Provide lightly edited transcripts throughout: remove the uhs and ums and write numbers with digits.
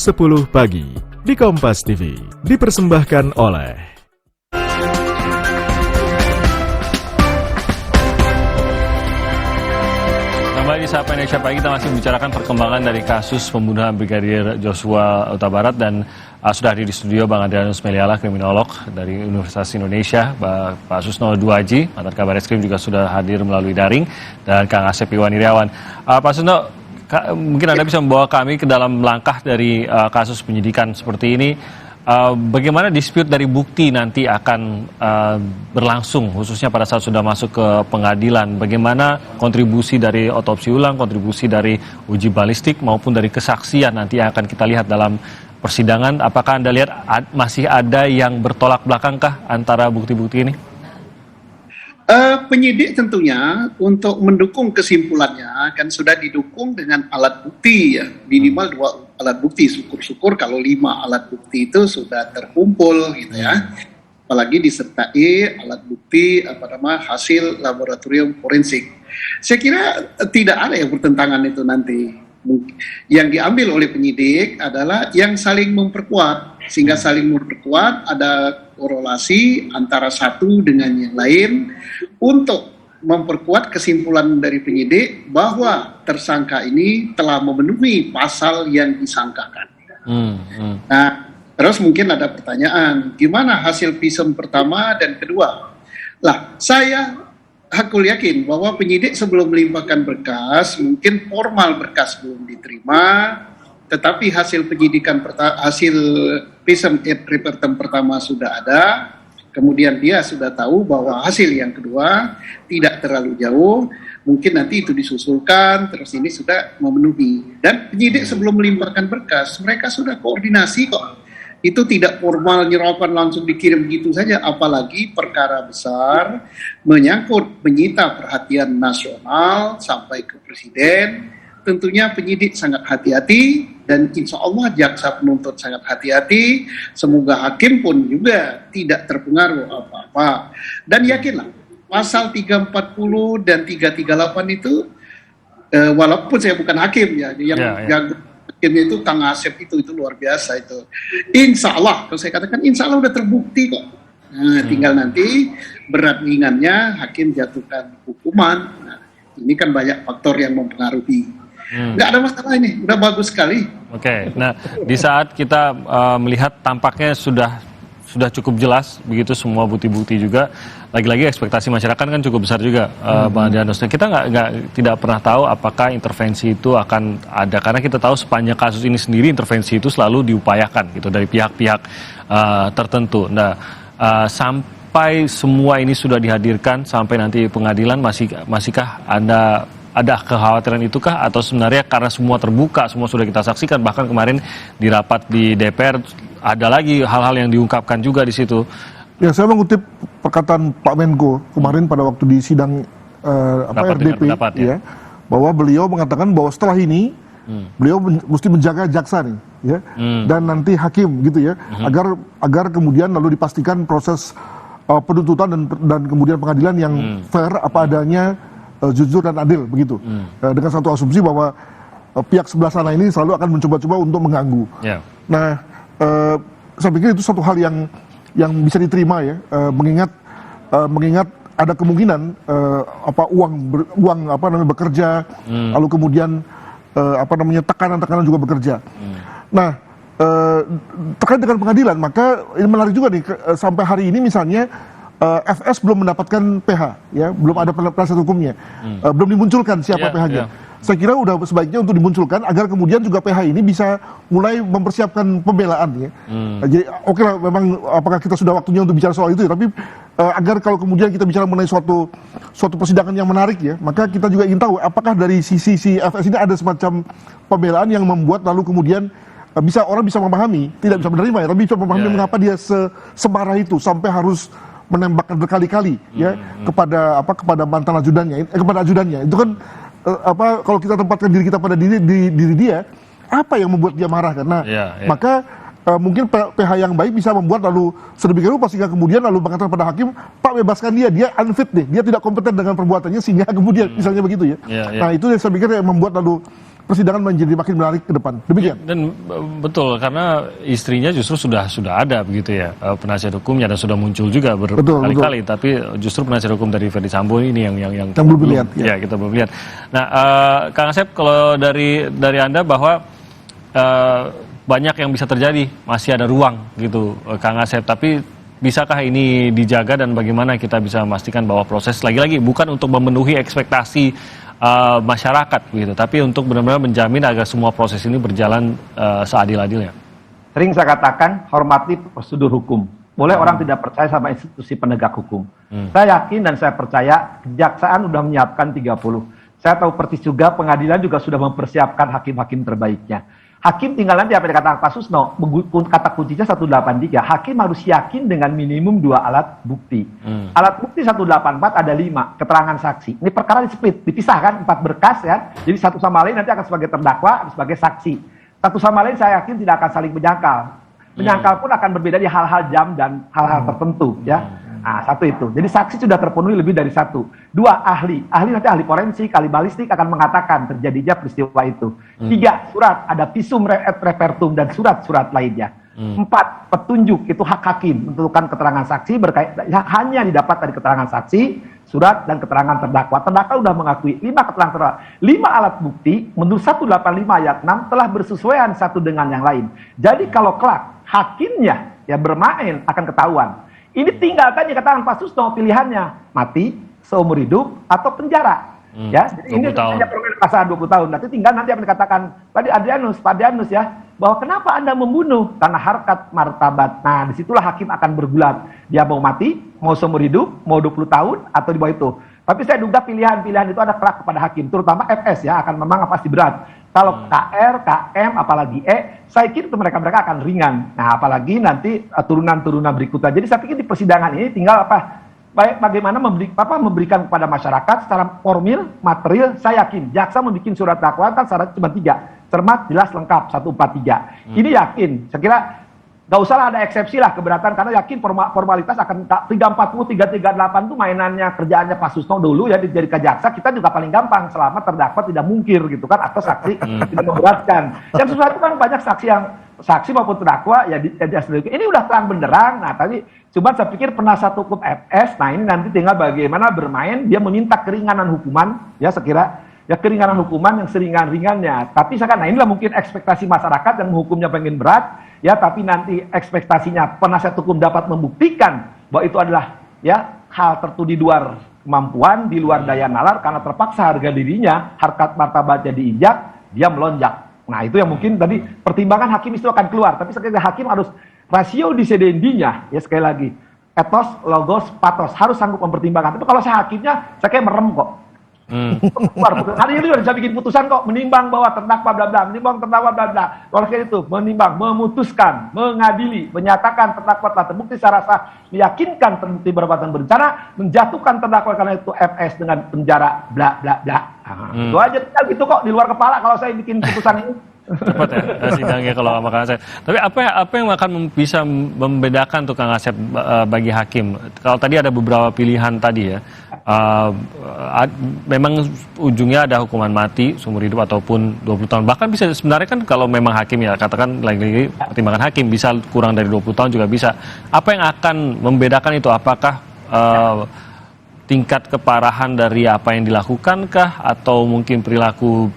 10 pagi di Kompas TV dipersembahkan oleh Kembali di Sapa Indonesia Pagi, kita masih membicarakan perkembangan dari kasus pembunuhan Brigadir Joshua Huta Barat dan sudah hadir di studio Bang Adrianus Meliala, kriminolog dari Universitas Indonesia, Pak Susno Duaji, mantan Kabar Eskrim juga sudah hadir melalui daring, dan Kang Asep Iwan Iriawan. Pak Susno, mungkin Anda bisa membawa kami ke dalam langkah dari kasus penyidikan seperti ini. Bagaimana dispute dari bukti nanti akan berlangsung, khususnya pada saat sudah masuk ke pengadilan? Bagaimana kontribusi dari otopsi ulang, kontribusi dari uji balistik, maupun dari kesaksian nanti akan kita lihat dalam persidangan? Apakah Anda lihat masih ada yang bertolak belakangkah antara bukti-bukti ini? Penyidik tentunya untuk mendukung kesimpulannya kan sudah didukung dengan alat bukti ya, minimal 2 alat bukti, syukur-syukur kalau 5 alat bukti itu sudah terkumpul gitu ya, apalagi disertai alat bukti hasil laboratorium forensik. Saya kira tidak ada yang bertentangan itu nanti. Yang diambil oleh penyidik adalah yang saling memperkuat, sehingga saling memperkuat ada korelasi antara satu dengan yang lain untuk memperkuat kesimpulan dari penyidik bahwa tersangka ini telah memenuhi pasal yang disangkakan. Nah, terus mungkin ada pertanyaan, gimana hasil visum pertama dan kedua? Aku yakin bahwa penyidik sebelum melimpahkan berkas, mungkin formal berkas belum diterima, tetapi hasil penyidikan hasil visum et repertum pertama sudah ada, kemudian dia sudah tahu bahwa hasil yang kedua tidak terlalu jauh, mungkin nanti itu disusulkan, terus ini sudah memenuhi. Dan penyidik sebelum melimpahkan berkas, mereka sudah koordinasi kok. Itu tidak formal nyerapan langsung dikirim begitu saja, apalagi perkara besar menyangkut menyita perhatian nasional sampai ke presiden. Tentunya penyidik sangat hati-hati dan insya Allah jaksa penuntut sangat hati-hati. Semoga hakim pun juga tidak terpengaruh apa-apa. Dan yakinlah pasal 340 dan 338 itu walaupun saya bukan hakim ya, yang hakimnya itu Kang Asep itu luar biasa itu. Insya Allah, kalau saya katakan insya Allah udah terbukti kok. Nah, tinggal nanti berat ringannya hakim jatuhkan hukuman. Nah, ini kan banyak faktor yang mempengaruhi. Nggak ada masalah ini, udah bagus sekali. Oke, nah di saat kita melihat tampaknya sudah cukup jelas begitu semua bukti-bukti juga. Lagi-lagi ekspektasi masyarakat kan cukup besar juga, Bang Adrianus. Kita tidak pernah tahu apakah intervensi itu akan ada, karena kita tahu sepanjang kasus ini sendiri intervensi itu selalu diupayakan gitu dari pihak-pihak tertentu. Nah, sampai semua ini sudah dihadirkan sampai nanti pengadilan, masihkah ada kekhawatiran itukah, atau sebenarnya karena semua terbuka, semua sudah kita saksikan, bahkan kemarin di rapat di DPR ada lagi hal-hal yang diungkapkan juga di situ. Ya, saya mengutip perkataan Pak Menko kemarin pada waktu di sidang RDP ya, bahwa beliau mengatakan bahwa setelah ini beliau mesti menjaga jaksa nih ya, dan nanti hakim gitu ya, agar kemudian lalu dipastikan proses penuntutan dan kemudian pengadilan yang fair apa adanya, jujur dan adil begitu. Dengan satu asumsi bahwa pihak sebelah sana ini selalu akan mencoba-coba untuk mengganggu. Nah, saya pikir itu satu hal yang bisa diterima ya, mengingat ada kemungkinan uang bekerja, lalu kemudian tekanan juga bekerja. Nah, terkait dengan pengadilan, maka ini menarik juga nih, sampai hari ini misalnya FS belum mendapatkan PH, ya, belum ada penasihat hukumnya, belum dimunculkan siapa PH-nya. Saya kira udah sebaiknya untuk dimunculkan agar kemudian juga PH ini bisa mulai mempersiapkan pembelaan, ya. Jadi oke lah, memang apakah kita sudah waktunya untuk bicara soal itu, ya, tapi agar kalau kemudian kita bicara mengenai suatu persidangan yang menarik, ya, maka kita juga ingin tahu apakah dari sisi FS ini ada semacam pembelaan yang membuat lalu kemudian orang bisa memahami, tidak bisa menerima, ya, tapi bisa memahami mengapa dia semarah itu sampai harus menembakkan berkali-kali ya kepada mantan ajudannya, kepada ajudannya. Itu kan kalau kita tempatkan diri kita pada diri dia, apa yang membuat dia marah? Karena maka mungkin PH yang baik bisa membuat lalu sedemikian rupa sehingga kemudian lalu mengatakan pada hakim, Pak bebaskan dia unfit nih, dia tidak kompeten dengan perbuatannya, sehingga kemudian misalnya begitu ya. Nah, itu yang saya pikir yang membuat lalu persidangan menjadi makin menarik ke depan. Demikian. Dan betul, karena istrinya justru sudah ada begitu ya, penasihat hukumnya, dan sudah muncul juga berkali-kali, tapi justru penasihat hukum dari Ferdy Sambo ini yang belum lihat. Ya, kita belum lihat. Nah, Kang Asep, kalau dari Anda bahwa banyak yang bisa terjadi, masih ada ruang gitu, Kang Asep, tapi bisakah ini dijaga dan bagaimana kita bisa memastikan bahwa proses lagi-lagi bukan untuk memenuhi ekspektasi masyarakat gitu, tapi untuk benar-benar menjamin agar semua proses ini berjalan seadil-adilnya. Sering saya katakan, hormati prosedur hukum. Boleh orang tidak percaya sama institusi penegak hukum. Saya yakin dan saya percaya kejaksaan sudah menyiapkan 30. Saya tahu persis juga pengadilan juga sudah mempersiapkan hakim-hakim terbaiknya. Hakim tinggal nanti apa yang dikatakan Pak Susno, kata kuncinya 183. Hakim harus yakin dengan minimum 2 alat bukti. Alat bukti 184 ada 5, keterangan saksi. Ini perkara di-split, dipisahkan 4 berkas ya. Jadi satu sama lain nanti akan sebagai terdakwa, sebagai saksi. Satu sama lain saya yakin tidak akan saling menyangkal. Menyangkal pun akan berbeda di hal-hal jam dan hal-hal tertentu ya. Nah, satu itu. Jadi saksi sudah terpenuhi lebih dari 1. 2, ahli. Ahli nanti ahli forensik, ahli balistik akan mengatakan terjadinya peristiwa itu. 3, surat. Ada visum et repertum dan surat-surat lainnya. 4, petunjuk. Itu hak hakim. Menentukan keterangan saksi hanya didapat dari keterangan saksi, surat, dan keterangan terdakwa. Terdakwa sudah mengakui 5 keterangan terdakwa. 5 alat bukti menurut 185 ayat 6 telah bersesuaian satu dengan yang lain. Jadi kalau kelak hakimnya ya bermain akan ketahuan. Ini tinggal tadi katakan Pak Susno pilihannya mati, seumur hidup, atau penjara. Ya, jadi ini hanya permen pasal 20 tahun. Nanti tinggal nanti apa yang dikatakan tadi Pak Adrianus ya, bahwa kenapa Anda membunuh karena harkat martabat. Nah, disitulah hakim akan bergulat. Dia mau mati, mau seumur hidup, mau 20 tahun, atau di bawah itu. Tapi saya duga pilihan-pilihan itu ada kelak kepada hakim, terutama FS ya, akan memang pasti berat. Kalau KR, KM, apalagi saya kira itu mereka akan ringan. Nah, apalagi nanti turunan-turunan berikutnya. Jadi saya pikir di persidangan ini tinggal bagaimana memberikan kepada masyarakat secara formil, material. Saya yakin jaksa membuat surat dakwaan kan syarat cuma 3, cermat, jelas, lengkap, 143. Ini yakin. Saya kira nggak usah lah ada eksepsi lah keberatan, karena yakin formalitas akan 340, 338 itu mainannya kerjaannya Pak Susno dulu ya jadi jaksa. Kita juga paling gampang selama terdakwa tidak mungkir gitu kan, atau saksi tidak memberatkan. Yang sesuatu kan banyak saksi maupun terdakwa ya ini udah terang benderang. Nah tadi cuma saya pikir penasihat hukum FS, nah ini nanti tinggal bagaimana bermain, dia meminta keringanan hukuman ya sekira ya keringanan hukuman yang seringan-ringannya. Tapi saya kan, nah inilah mungkin ekspektasi masyarakat yang menghukumnya pengen berat, ya tapi nanti ekspektasinya penasihat hukum dapat membuktikan bahwa itu adalah ya hal tertentu di luar kemampuan, di luar daya nalar, karena terpaksa harga dirinya, harkat martabatnya diinjak, dia melonjak. Nah itu yang mungkin tadi pertimbangan hakim itu akan keluar. Tapi sekali lagi hakim harus rasio disedendinya, ya sekali lagi, etos, logos, patos, harus sanggup mempertimbangkan. Tapi kalau saya hakimnya, saya kayak merem kok. Hari ini udah bisa bikin putusan kok, menimbang bahwa terdakwa bla bla, menimbang terdakwa bla bla. Kalau kayak itu, menimbang, memutuskan, mengadili, menyatakan terdakwa telah terbukti secara sah, meyakinkan terbukti perbuatan berencana, menjatuhkan terdakwa karena itu FS dengan penjara bla bla bla. Itu aja gitu kok, di luar kepala kalau saya bikin putusan ini. Cepat ya sidangnya kalau sama Kang Asep. Tapi apa yang akan bisa membedakan tuh Kang Asep bagi hakim? Kalau tadi ada beberapa pilihan tadi ya, memang ujungnya ada hukuman mati, seumur hidup ataupun 20 tahun. Bahkan bisa sebenarnya kan kalau memang hakim ya, katakan lagi-lagi pertimbangan hakim bisa kurang dari 20 tahun juga bisa. Apa yang akan membedakan itu? Apakah tingkat keparahan dari apa yang dilakukankah, atau mungkin perilaku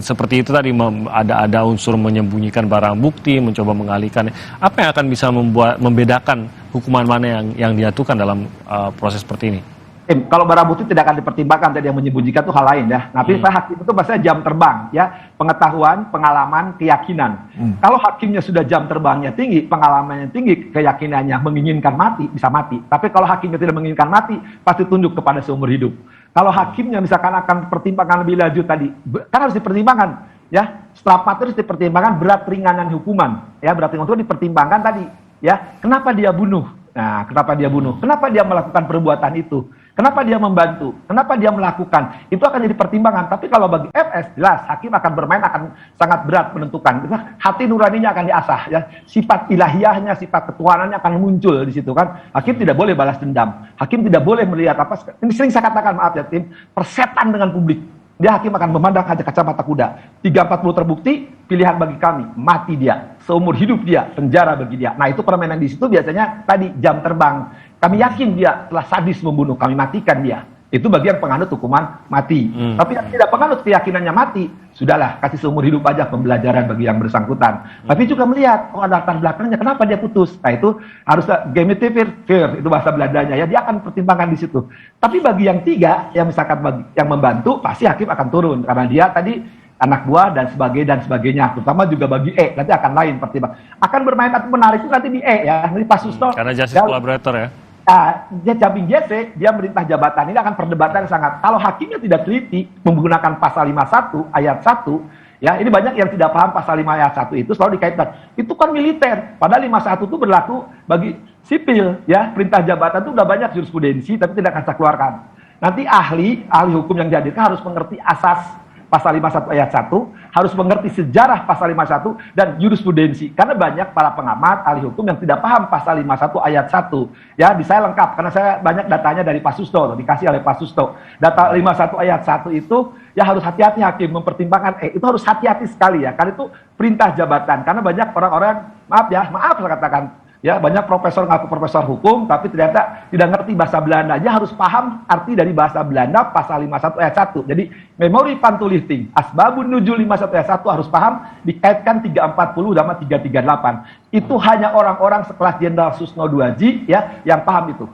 seperti itu tadi, ada unsur menyembunyikan barang bukti, mencoba mengalihkan. Apa yang akan bisa membedakan hukuman mana yang dijatuhkan dalam proses seperti ini? Kalau barang bukti tidak akan dipertimbangkan, jadi yang menyembunyikan itu hal lain ya. Tapi hakim itu bahasanya jam terbang ya, pengetahuan, pengalaman, keyakinan. Kalau hakimnya sudah jam terbangnya tinggi, pengalamannya tinggi, keyakinannya menginginkan mati, bisa mati. Tapi kalau hakimnya tidak menginginkan mati, pasti tunjuk kepada seumur hidup. Kalau hakimnya misalkan akan pertimbangan lebih lanjut tadi, kan harus dipertimbangkan ya. Setelah mati harus dipertimbangkan berat ringanan hukuman ya, berat ringanan itu dipertimbangkan tadi ya. Kenapa dia bunuh? Nah, kenapa dia bunuh? Kenapa dia melakukan perbuatan itu? Kenapa dia membantu? Kenapa dia melakukan? Itu akan jadi pertimbangan. Tapi kalau bagi FS, jelas hakim akan bermain, akan sangat berat menentukan. Hati nuraninya akan diasah, ya. Sifat ilahiyahnya, sifat ketuhanannya akan muncul di situ kan. Hakim tidak boleh balas dendam. Hakim tidak boleh melihat apa. Ini sering saya katakan, maaf ya tim, persetan dengan publik. dia hakim akan memandang kaca kacamata kuda. 340 terbukti, pilihan bagi kami, mati dia. Seumur hidup dia, penjara bagi dia. Nah itu permainan di situ biasanya tadi jam terbang. Kami yakin dia telah sadis membunuh, kami matikan dia. Itu bagian penganut hukuman mati. Tapi yang tidak penganut keyakinannya mati, sudahlah kasih seumur hidup aja pembelajaran bagi yang bersangkutan. Tapi juga melihat, oh ada latar belakangnya, kenapa dia putus? Nah itu harus gemitivir, itu bahasa Belandanya ya, dia akan pertimbangkan di situ. Tapi bagi yang tiga, yang misalkan bagi yang membantu, pasti hakim akan turun karena dia tadi anak buah dan sebagainya, terutama juga bagi nanti akan lain pertimbang. Akan bermain atau menarik itu nanti di ya, nanti Pak Susno. Karena justice collaborator ya. Dia Jamping JC, dia merintah jabatan, ini akan perdebatan sangat. Kalau hakimnya tidak teliti menggunakan pasal 51 ayat 1, ya ini banyak yang tidak paham pasal 5 ayat 1 itu selalu dikaitkan. Itu kan militer, padahal 51 itu berlaku bagi sipil, ya perintah jabatan itu udah banyak jurisprudensi, tapi tidak akan saya keluarkan. Nanti ahli hukum yang dihadirkan harus mengerti asas pasal 51 ayat 1, harus mengerti sejarah pasal 51 dan jurisprudensi. Karena banyak para pengamat, ahli hukum yang tidak paham pasal 51 ayat 1. Ya, di saya lengkap, karena saya banyak datanya dari Pak Susto, dikasih oleh Pak Susto. Data 51 ayat 1 itu, ya harus hati-hati hakim mempertimbangkan, itu harus hati-hati sekali ya, karena itu perintah jabatan. Karena banyak orang-orang, maaf saya katakan, ya banyak profesor ngaku profesor hukum tapi ternyata tidak ngerti bahasa Belanda. Dia harus paham arti dari bahasa Belanda pasal 51 ayat 1. Jadi memori pantuliting asbabun nuzul 51 ayat 1 harus paham, dikaitkan 340 sama 338. Itu hanya orang-orang sekelas Jenderal Susno Duaji ya yang paham itu.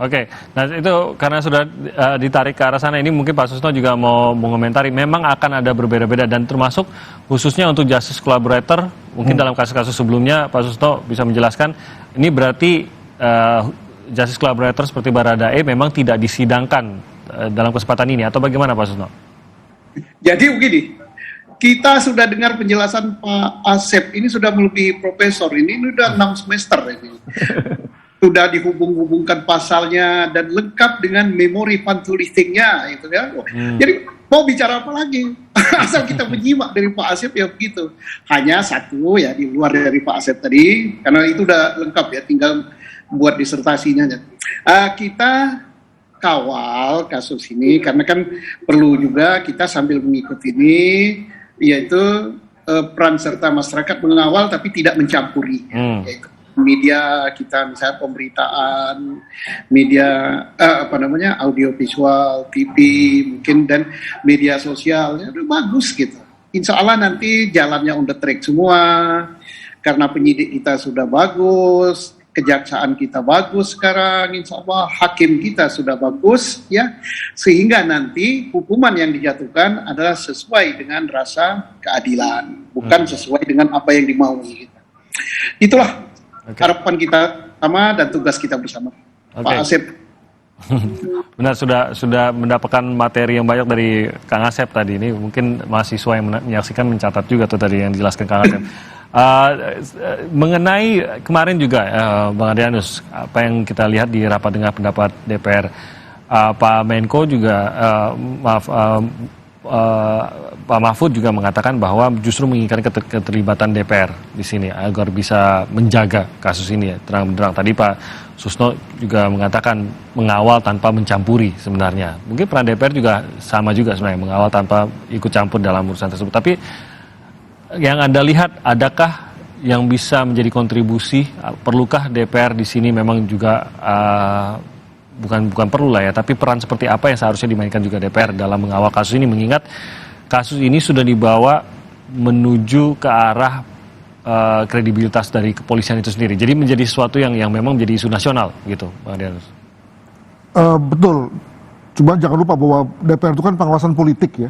Oke. Nah itu karena sudah ditarik ke arah sana, ini mungkin Pak Susno juga mau mengomentari. Memang akan ada berbeda-beda dan termasuk khususnya untuk justice collaborator, mungkin dalam kasus-kasus sebelumnya Pak Susno bisa menjelaskan, ini berarti justice collaborator seperti Baradae memang tidak disidangkan dalam kesempatan ini atau bagaimana Pak Susno? Jadi begini, kita sudah dengar penjelasan Pak Asep, ini sudah melebihi profesor, ini udah 6 semester ini. Sudah dihubung-hubungkan pasalnya dan lengkap dengan memori pantulistingnya itu ya. Jadi mau bicara apa lagi? Asal kita menyimak dari Pak Asep ya begitu. Hanya satu ya di luar dari Pak Asep tadi, karena itu udah lengkap ya, tinggal buat disertasinya aja. Kita kawal kasus ini karena kan perlu juga kita sambil mengikuti ini, yaitu peran serta masyarakat mengawal tapi tidak mencampuri. Yaitu media kita, misalnya pemberitaan, media audiovisual, TV mungkin, dan media sosial, ya udah bagus gitu. Insya Allah nanti jalannya on the track semua, karena penyidik kita sudah bagus, kejaksaan kita bagus sekarang, insya Allah hakim kita sudah bagus, ya, sehingga nanti hukuman yang dijatuhkan adalah sesuai dengan rasa keadilan, bukan sesuai dengan apa yang dimaui. Gitu. Itulah harapan kita sama dan tugas kita bersama. Pak Asep. Benar, sudah mendapatkan materi yang banyak dari Kang Asep tadi. Ini mungkin mahasiswa yang menyaksikan mencatat juga tuh tadi yang dijelaskan Kang Asep. Mengenai kemarin juga Bang Adrianus, apa yang kita lihat di rapat dengar pendapat DPR, Pak Menko juga Pak Mahfud juga mengatakan bahwa justru menginginkan keterlibatan DPR di sini agar bisa menjaga kasus ini ya, terang-terang. Tadi Pak Susno juga mengatakan mengawal tanpa mencampuri sebenarnya. Mungkin peran DPR juga sama juga sebenarnya, mengawal tanpa ikut campur dalam urusan tersebut. Tapi yang Anda lihat, adakah yang bisa menjadi kontribusi? Perlukah DPR di sini memang juga bukan perlu lah ya, tapi peran seperti apa yang seharusnya dimainkan juga DPR dalam mengawal kasus ini, mengingat kasus ini sudah dibawa menuju ke arah kredibilitas dari kepolisian itu sendiri. Jadi menjadi sesuatu yang memang menjadi isu nasional gitu, Bang Adrianus. Betul. Cuma jangan lupa bahwa DPR itu kan pengawasan politik ya.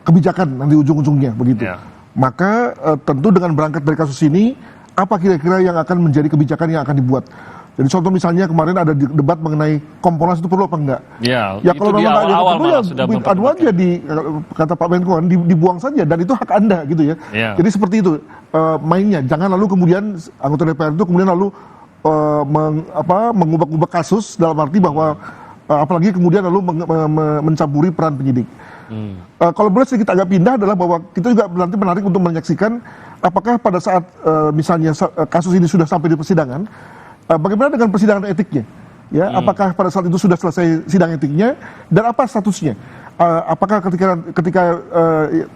Kebijakan nanti ujung-ujungnya begitu. Yeah. Maka tentu dengan berangkat dari kasus ini, apa kira-kira yang akan menjadi kebijakan yang akan dibuat? Jadi contoh misalnya kemarin ada debat mengenai Kompolnas itu perlu apa enggak? Ya kalau memang nggak ada perlu ya adu aja kata Pak Menko dibuang saja, dan itu hak Anda gitu ya. Jadi seperti itu mainnya. Jangan lalu kemudian anggota DPR itu kemudian lalu mengubah-ubah kasus dalam arti bahwa apalagi kemudian lalu mencampuri peran penyidik. Kalau boleh sedikit agak pindah adalah bahwa kita juga nanti menarik untuk menyaksikan apakah pada saat misalnya kasus ini sudah sampai di persidangan, bagaimana dengan persidangan etiknya? Ya, apakah pada saat itu sudah selesai sidang etiknya dan apa statusnya? apakah ketika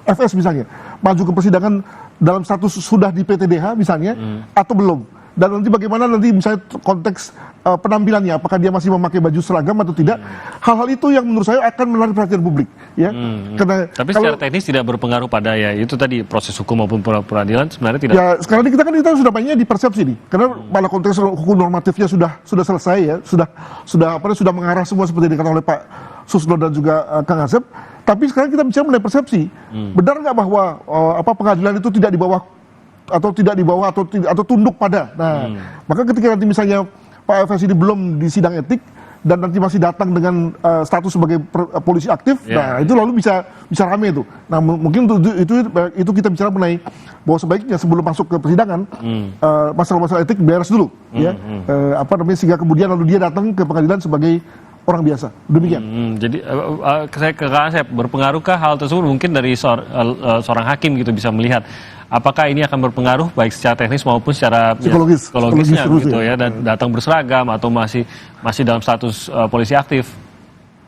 FS misalnya maju ke persidangan dalam status sudah di PTDH misalnya atau belum, dan nanti bagaimana nanti misalnya konteks penampilannya, apakah dia masih memakai baju seragam atau tidak. Hal-hal itu yang menurut saya akan menarik perhatian publik, ya. Karena tapi secara teknis tidak berpengaruh pada ya itu tadi proses hukum maupun peradilan sebenarnya tidak. Ya sekarang ini kita sudah mainnya di persepsi nih, karena pada konteks hukum normatifnya sudah selesai ya, sudah mengarah semua seperti yang dikatakan oleh Pak Susno dan juga Kang Asep. Tapi sekarang kita bicara mengenai persepsi. Benar nggak bahwa pengadilan itu tidak di bawah atau tunduk pada. Nah, maka ketika nanti misalnya Pak FS ini belum di sidang etik dan nanti masih datang dengan status sebagai polisi aktif, nah itu lalu bisa rame itu. Nah, mungkin itu kita bicara mengenai bahwa sebaiknya sebelum masuk ke persidangan masalah-masalah etik beres dulu, ya. Sehingga kemudian lalu dia datang ke pengadilan sebagai orang biasa. Demikian. Jadi saya ke Kang Asep, berpengaruhkah hal tersebut mungkin dari seorang hakim gitu bisa melihat apakah ini akan berpengaruh baik secara teknis maupun secara psikologisnya gitu ya, dan datang berseragam atau masih dalam status polisi aktif.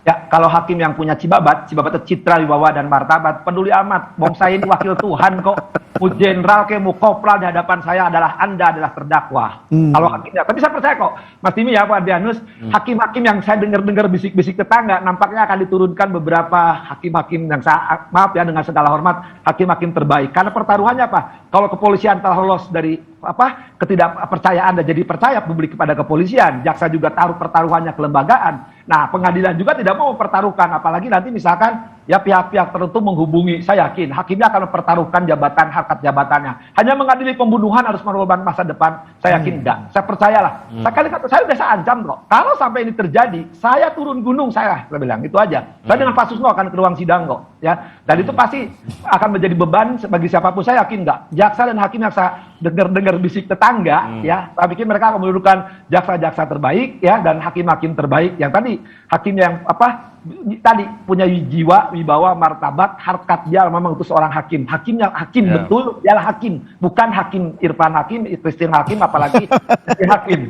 Ya, kalau hakim yang punya cibabat itu citra, wibawa, dan martabat, peduli amat. Wong saya ini wakil Tuhan kok. Mau jenderal ke, mau kopral di hadapan saya Anda adalah terdakwa. Kalau hakimnya, tapi saya percaya kok, Mas Timi ya, Pak Adrianus, hakim-hakim yang saya dengar bisik-bisik tetangga, nampaknya akan diturunkan beberapa hakim-hakim yang maaf ya, dengan segala hormat, hakim-hakim terbaik. Karena pertaruhannya apa? Kalau kepolisian telah lolos dari ketidakpercayaan dan jadi percaya publik kepada kepolisian, jaksa juga taruh pertaruhannya kelembagaan. Nah, pengadilan juga tidak mau mempertaruhkan, apalagi nanti misalkan ya pihak-pihak tertentu menghubungi, saya yakin hakimnya akan mempertaruhkan jabatan, harkat jabatannya. Hanya mengadili pembunuhan harus merubah masa depan, saya yakin enggak. Saya percayalah. Saya udah saya ancam kok. Kalau sampai ini terjadi, saya turun gunung saya bilang itu aja. Saya dengan Pak Susno akan ke ruang sidang kok, ya. Dan itu pasti akan menjadi beban bagi siapapun, saya yakin enggak. Jaksa dan hakim yang saya dengar bisik tetangga, ya, saya pikir mereka akan mendudukan jaksa-jaksa terbaik, ya, dan hakim-hakim terbaik yang tadi hakim yang punya jiwa, wibawa, martabat, harkat, dia memang itu seorang hakim. Betul, dialah hakim, bukan hakim Irfan Hakim, Christine Hakim, apalagi hakim.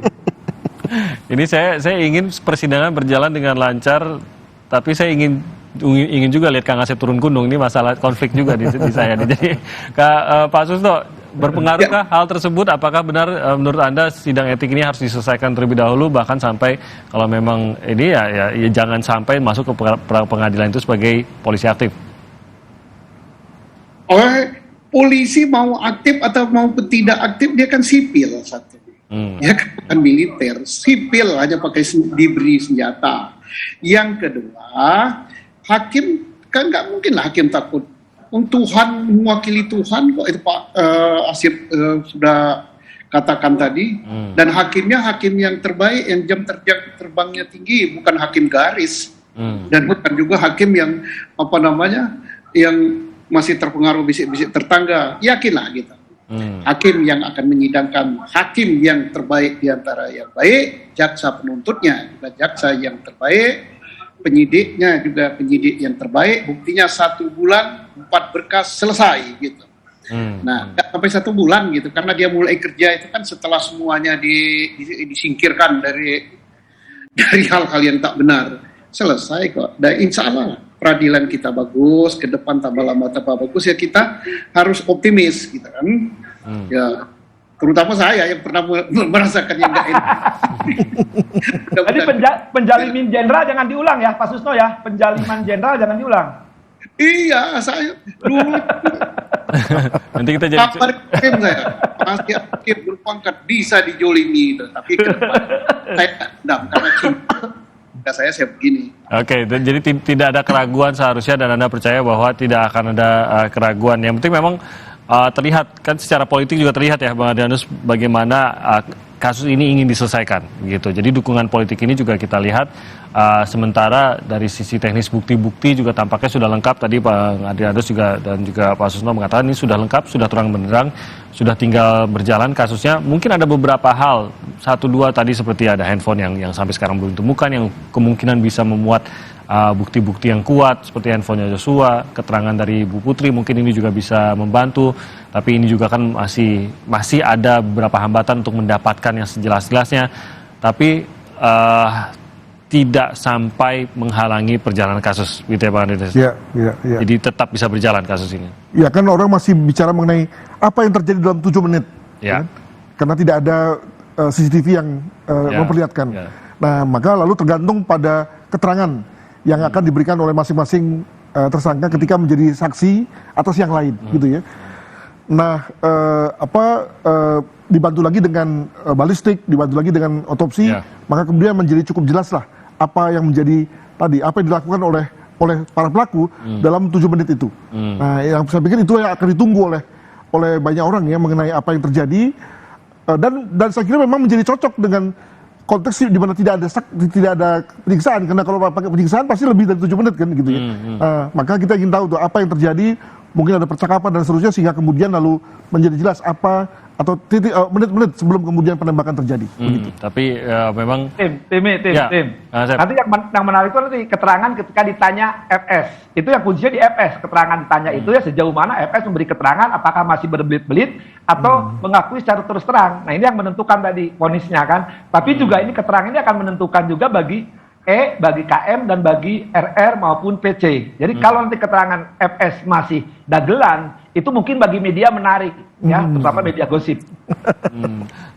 Ini saya ingin persidangan berjalan dengan lancar, tapi saya ingin juga lihat Kang Asep turun gunung. Ini masalah konflik juga di saya. Jadi Pak Susno, berpengaruhkah hal tersebut? Apakah benar menurut Anda sidang etik ini harus diselesaikan terlebih dahulu, bahkan sampai kalau memang ini ya jangan sampai masuk ke pengadilan itu sebagai polisi aktif? Polisi mau aktif atau mau tidak aktif, dia kan sipil satu. Ya kan militer, sipil hanya diberi senjata. Yang kedua, hakim kan nggak mungkin lah hakim takut. Tuhan, mewakili Tuhan kok, itu Pak Asif sudah katakan tadi. Dan hakimnya hakim yang terbaik, yang jam terbangnya tinggi, bukan hakim garis. Dan bukan juga hakim yang yang masih terpengaruh bisik-bisik tetangga. Yakinlah gitu. Hakim yang akan menyidangkan, hakim yang terbaik di antara yang baik, jaksa penuntutnya juga jaksa yang terbaik, penyidiknya juga penyidik yang terbaik. Buktinya 1 bulan 4 berkas selesai gitu. Nah, nggak sampai 1 bulan gitu, karena dia mulai kerja itu kan setelah semuanya disingkirkan dari hal-hal yang tak benar. Selesai kok. Dan insya Allah peradilan kita bagus, ke depan tambah lama tambah bagus, ya kita harus optimis gitu kan. Ya, terutama saya yang pernah merasakan yang enggak enak. Jadi penjaliman jenderal jangan diulang ya, Pak Susno ya. Penjaliman jenderal jangan diulang. Iya, saya dulu nanti kita jadi saya masih aktif berpangkat bisa dijolimi itu, tapi ke depan saya enggak, karena cinta saya begini. Oke, jadi tidak ada keraguan seharusnya, dan Anda percaya bahwa tidak akan ada keraguan. Yang penting memang terlihat kan secara politik juga terlihat ya Bang Adrianus bagaimana kasus ini ingin diselesaikan gitu. Jadi dukungan politik ini juga kita lihat, sementara dari sisi teknis bukti-bukti juga tampaknya sudah lengkap. Tadi Bang Adrianus juga dan juga Pak Susno mengatakan ini sudah lengkap, sudah terang benderang, sudah tinggal berjalan kasusnya. Mungkin ada beberapa hal, 1-2 tadi seperti ada handphone yang sampai sekarang belum ditemukan, yang kemungkinan bisa memuat bukti-bukti yang kuat seperti handphonenya Joshua, keterangan dari Bu Putri mungkin ini juga bisa membantu, tapi ini juga kan masih ada beberapa hambatan untuk mendapatkan yang sejelas-jelasnya. Tapi tidak sampai menghalangi perjalanan kasus, gitu ya Pak Andreas? Ya. Jadi tetap bisa berjalan kasus ini. Ya kan orang masih bicara mengenai apa yang terjadi dalam 7 menit. Ya. Kan? Karena tidak ada CCTV yang memperlihatkan. Ya. Nah, maka lalu tergantung pada keterangan yang akan diberikan oleh masing-masing tersangka ketika menjadi saksi atas yang lain, gitu ya. Nah, dibantu lagi dengan balistik, dibantu lagi dengan otopsi, maka kemudian menjadi cukup jelas lah apa yang menjadi tadi, apa yang dilakukan oleh para pelaku dalam 7 menit itu. Nah, yang saya pikir itu yang akan ditunggu oleh banyak orang ya mengenai apa yang terjadi, dan saya kira memang menjadi cocok dengan konteks di mana tidak ada penyiksaan, karena kalau pakai penyiksaan pasti lebih dari 7 menit kan gitu ya. Maka kita ingin tahu tuh apa yang terjadi, mungkin ada percakapan dan seterusnya sehingga kemudian lalu menjadi jelas apa atau menit-menit sebelum kemudian penembakan terjadi. Begitu. Tapi memang Tim. Sep. Nanti yang menarik itu nanti keterangan ketika ditanya FS. Itu yang kuncinya di FS. Keterangan ditanya itu ya sejauh mana FS memberi keterangan, apakah masih berbelit-belit atau mengakui secara terus terang. Nah, ini yang menentukan tadi vonisnya kan. Tapi juga ini keterangan ini akan menentukan juga bagi E, bagi KM, dan bagi RR maupun PC. Jadi kalau nanti keterangan FS masih dagelan, itu mungkin bagi media menarik, ya, terutama media gosip.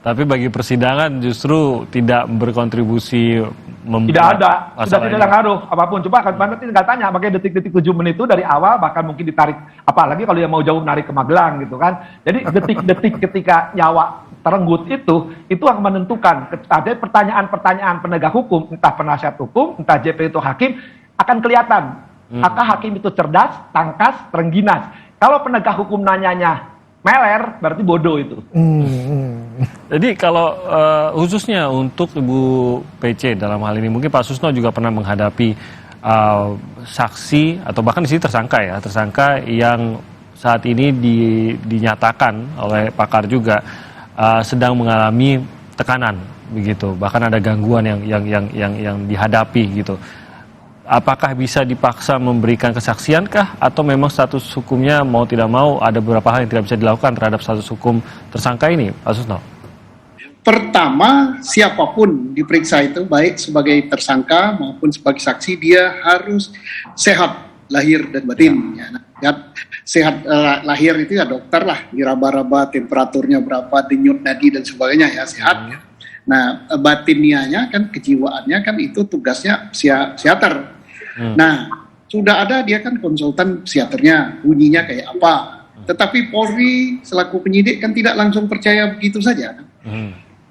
Tapi bagi persidangan justru tidak berkontribusi Tidak ada, sudah tidak ada ngaruh apapun. Coba kan nanti tinggal tanya, makanya detik-detik 7 menit itu dari awal bahkan mungkin ditarik, apalagi kalau yang mau jauh narik ke Magelang gitu kan. Jadi detik-detik ketika nyawa terenggut itu akan menentukan. Ada pertanyaan-pertanyaan penegak hukum, entah penasihat hukum, entah JP itu hakim, akan kelihatan. Apakah hakim itu cerdas, tangkas, terengginas. Kalau penegak hukum nanyanya meler, berarti bodoh itu. Jadi kalau khususnya untuk Ibu PC dalam hal ini, mungkin Pak Susno juga pernah menghadapi saksi atau bahkan di sini tersangka yang saat ini dinyatakan oleh pakar juga sedang mengalami tekanan begitu, bahkan ada gangguan yang dihadapi gitu. Apakah bisa dipaksa memberikan kesaksian kah, atau memang status hukumnya mau tidak mau ada beberapa hal yang tidak bisa dilakukan terhadap status hukum tersangka ini, Pak Susno? Pertama, siapapun diperiksa itu baik sebagai tersangka maupun sebagai saksi, dia harus sehat lahir dan batin. Sehat lahir itu ya dokter lah, diraba-raba temperaturnya berapa, denyut nadi dan sebagainya ya, sehat. Nah, batinianya kan, kejiwaannya kan itu tugasnya psikiater. Nah, sudah ada dia kan konsultan psikiaternya, bunyinya kayak apa. Tetapi Polri selaku penyidik kan tidak langsung percaya begitu saja.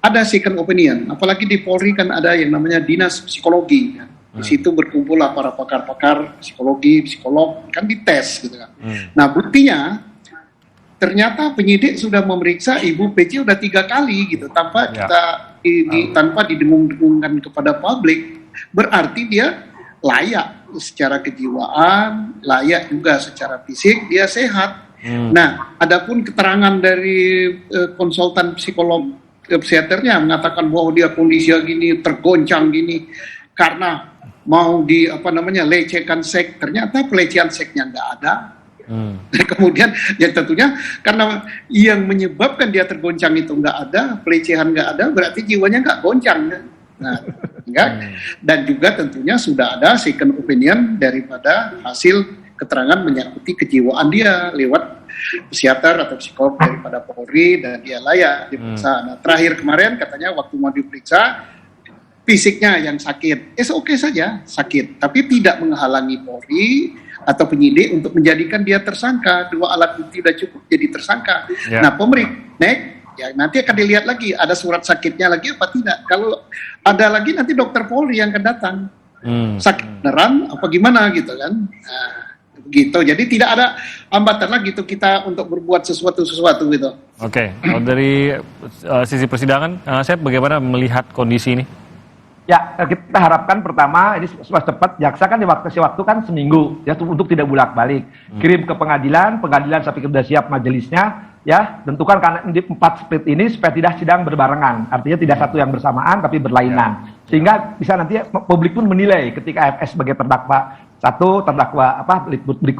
Ada second opinion, apalagi di Polri kan ada yang namanya dinas psikologi. Kan. Di situ berkumpul lah para pakar-pakar psikologi, psikolog, kan dites gitu kan. Nah, buktinya ternyata penyidik sudah memeriksa Ibu PC udah 3 kali gitu tanpa tanpa didengung-dengungkan kepada publik. Berarti dia layak secara kejiwaan, layak juga secara fisik, dia sehat. Nah, adapun keterangan dari konsultan psikolog psikiaternya mengatakan bahwa dia kondisi gini, tergoncang gini karena mau lecehkan seks, ternyata pelecehan seksnya nggak ada. Dan kemudian ya tentunya karena yang menyebabkan dia tergoncang itu nggak ada, pelecehan nggak ada, berarti jiwanya nggak goncang. Nah, enggak. Dan juga tentunya sudah ada second opinion daripada hasil keterangan menyangkuti kejiwaan dia lewat psikiater atau psikolog daripada Polri, dan dia layak diperiksa. Nah, terakhir kemarin katanya waktu mau diperiksa fisiknya yang sakit, oke saja sakit, tapi tidak menghalangi Polri atau penyidik untuk menjadikan dia tersangka. 2 alat bukti sudah cukup jadi tersangka. Nah, ya nanti akan dilihat lagi ada surat sakitnya lagi apa tidak. Kalau ada lagi nanti dokter Polri yang akan datang. Sakit beneran apa gimana gitu kan. Nah, begitu. Jadi tidak ada hambatan lagi tuh kita untuk berbuat sesuatu gitu. Oke. Kalau dari sisi persidangan, saya bagaimana melihat kondisi ini? Ya, kita harapkan pertama ini cepat. Jaksa kan kasih waktu kan seminggu ya untuk tidak bolak-balik. Kirim ke pengadilan saya pikir sudah siap majelisnya. Ya, tentukan karena di 4 split ini supaya tidak sidang berbarengan. Artinya tidak satu yang bersamaan tapi berlainan. Sehingga bisa nanti publik pun menilai ketika FS sebagai terdakwa satu terdakwa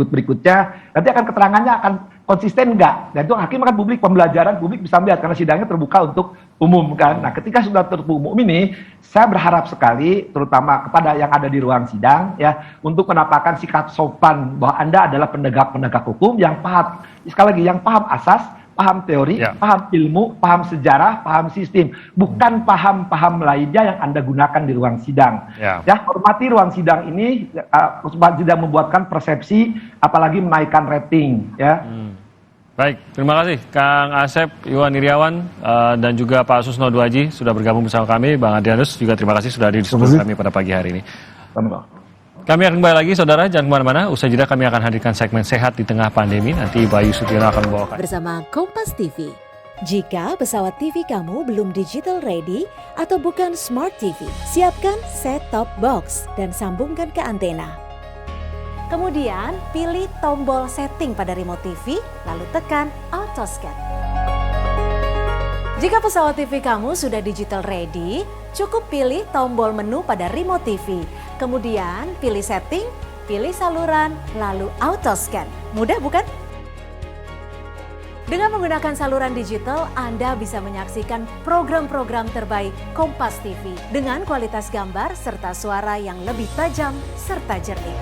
berikutnya, nanti akan keterangannya akan konsisten enggak. Dan itu hakim akan publik, pembelajaran publik bisa melihat karena sidangnya terbuka untuk umum kan. Nah, ketika sudah terbuka umum ini, saya berharap sekali terutama kepada yang ada di ruang sidang ya untuk menampakkan sikap sopan bahwa Anda adalah penegak hukum yang paham, sekali lagi yang paham asas, paham teori, paham ilmu, paham sejarah, paham sistem, bukan paham-paham lainnya yang Anda gunakan di ruang sidang. Ya, hormati ruang sidang ini tidak membuatkan persepsi, apalagi menaikkan rating. Ya. Baik, terima kasih Kang Asep, Iwan Iriawan, dan juga Pak Susno Duaji sudah bergabung bersama kami. Bang Adrianus juga terima kasih sudah hadir di studio kami pada pagi hari ini. Kami akan kembali lagi, saudara, jangan kemana-mana. Usai jeda kami akan hadirkan segmen Sehat di Tengah Pandemi. Nanti Bayu Sutiono akan membawakan. Bersama Kompas TV. Jika pesawat TV kamu belum digital ready atau bukan Smart TV, siapkan set-top box dan sambungkan ke antena. Kemudian, pilih tombol setting pada remote TV, lalu tekan Auto Scan. Jika pesawat TV kamu sudah digital ready, cukup pilih tombol menu pada remote TV. Kemudian pilih setting, pilih saluran, lalu auto scan. Mudah bukan? Dengan menggunakan saluran digital, Anda bisa menyaksikan program-program terbaik Kompas TV dengan kualitas gambar serta suara yang lebih tajam serta jernih.